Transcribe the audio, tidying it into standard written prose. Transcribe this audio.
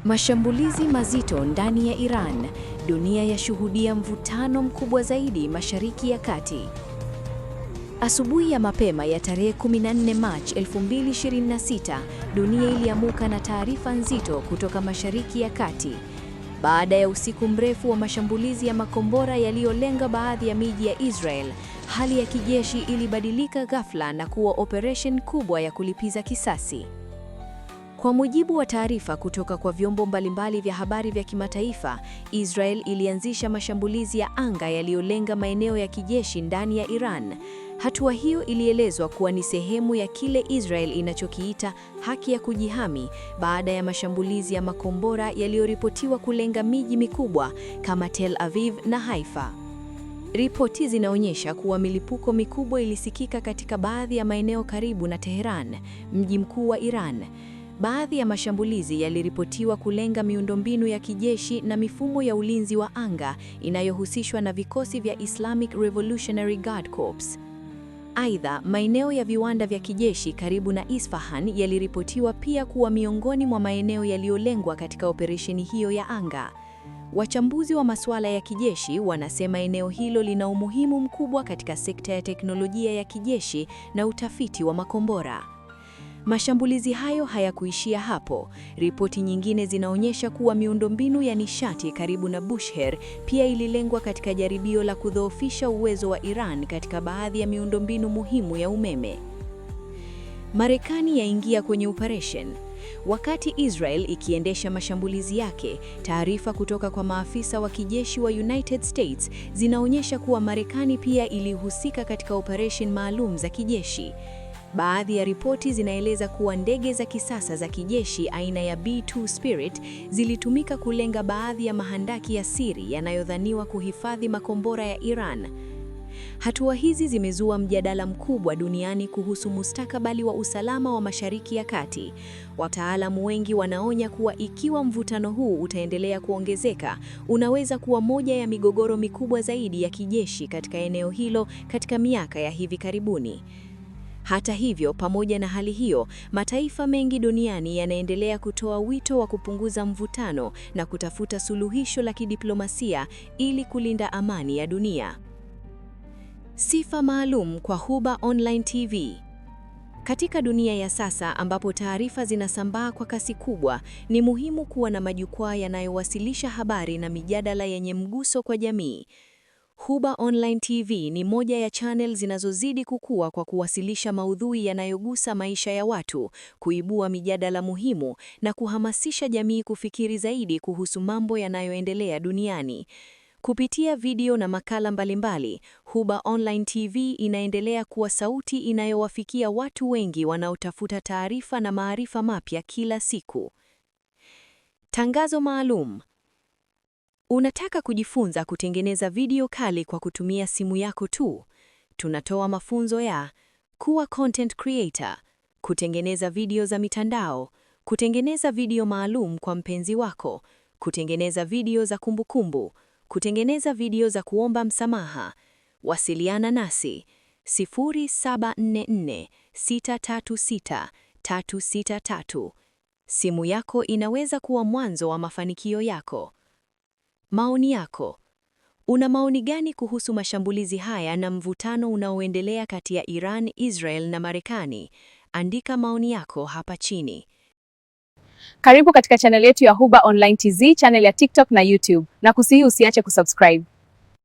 Mashambulizi mazito ndani ya Iran. Dunia yashuhudia mvutano mkubwa zaidi Mashariki ya Kati. Asubuhi ya mapema ya tarehe 14 Machi 2026, dunia iliamuka na taarifa nzito kutoka Mashariki ya Kati. Baada ya usiku mrefu wa mashambulizi ya makombora yaliyolenga baadhi ya miji ya Israel, hali ya kijeshi ilibadilika ghafla na kuwa operation kubwa ya kulipiza kisasi. Kwa mujibu wa taarifa kutoka kwa vyombo mbalimbali vya habari vya kimataifa, Israel ilianzisha mashambulizi ya anga yaliyolenga maeneo ya kijeshi ndani ya Iran. Hatua hiyo ilielezwa kuwa ni sehemu ya kile Israel inachokiita haki ya kujihami baada ya mashambulizi ya makombora yaliyoripotiwa kulenga miji mikubwa kama Tel Aviv na Haifa. Ripoti zinaonyesha kuwa milipuko mikubwa ilisikika katika baadhi ya maeneo karibu na Tehran, mji mkuu wa Iran. Baadhi ya mashambulizi yaliripotiwa kulenga miundombinu ya kijeshi na mifumo ya ulinzi wa anga inayohusishwa na vikosi vya Islamic Revolutionary Guard Corps. Aidha, maeneo ya viwanda vya kijeshi karibu na Isfahan yaliripotiwa pia kuwa miongoni mwa maeneo yaliyolengwa katika operesheni hiyo ya anga. Wachambuzi wa masuala ya kijeshi wanasema eneo hilo lina umuhimu mkubwa katika sekta ya teknolojia ya kijeshi na utafiti wa makombora. Mashambulizi hayo hayakuishia hapo. Ripoti nyingine zinaonyesha kuwa miundombinu ya nishati karibu na Bushehr pia ililengwa katika jaribio la kudhoofisha uwezo wa Iran katika baadhi ya miundombinu muhimu ya umeme. Marekani yaingia kwenye operation. Wakati Israel ikiendesha mashambulizi yake, taarifa kutoka kwa maafisa wa kijeshi wa United States zinaonyesha kuwa Marekani pia ilihusika katika operation maalum za kijeshi. Baadhi ya ripoti zinaeleza kuwa ndege za kisasa za kijeshi aina ya B-2 Spirit zilitumika kulenga baadhi ya mahandaki ya siri yanayodhaniwa kuhifadhi makombora ya Iran. Hatua hizi zimezua mjadala mkubwa duniani kuhusu mustakabali wa usalama wa Mashariki ya Kati. Wataalamu wengi wanaonya kuwa ikiwa mvutano huu utaendelea kuongezeka, unaweza kuwa moja ya migogoro mikubwa zaidi ya kijeshi katika eneo hilo katika miaka ya hivi karibuni. Hata hivyo, pamoja na hali hiyo, mataifa mengi duniani yanaendelea kutoa wito wa kupunguza mvutano na kutafuta suluhisho la kidiplomasia ili kulinda amani ya dunia. Sifa maalum kwa Huba Online TV. Katika dunia ya sasa ambapo taarifa zinasambaa kwa kasi kubwa, ni muhimu kuwa na majukwaa yanayowasilisha habari na mijadala yenye mguso kwa jamii. Huba Online TV ni moja ya channel zinazozidi kukua kwa kuwasilisha maudhui yanayogusa maisha ya watu, kuibua mijadala muhimu na kuhamasisha jamii kufikiri zaidi kuhusu mambo yanayoendelea duniani. Kupitia video na makala mbalimbali, Huba Online TV inaendelea kuwa sauti inayowafikia watu wengi wanaotafuta taarifa na maarifa mapya kila siku. Tangazo maalum. Unataka kujifunza kutengeneza video kali kwa kutumia simu yako tu? Tunatoa mafunzo ya kuwa content creator, kutengeneza video za mitandao, kutengeneza video maalum kwa mpenzi wako, kutengeneza video za kumbukumbu, kutengeneza video za kuomba msamaha. Wasiliana nasi 0744636363. Simu yako inaweza kuwa mwanzo wa mafanikio yako. Maoni yako. Una maoni gani kuhusu mashambulizi haya na mvutano unaoendelea kati ya Iran, Israel na Marekani? Andika maoni yako hapa chini. Karibu katika channel yetu ya Huba Online TZ, channel ya TikTok na YouTube, na kusihi usiache kusubscribe.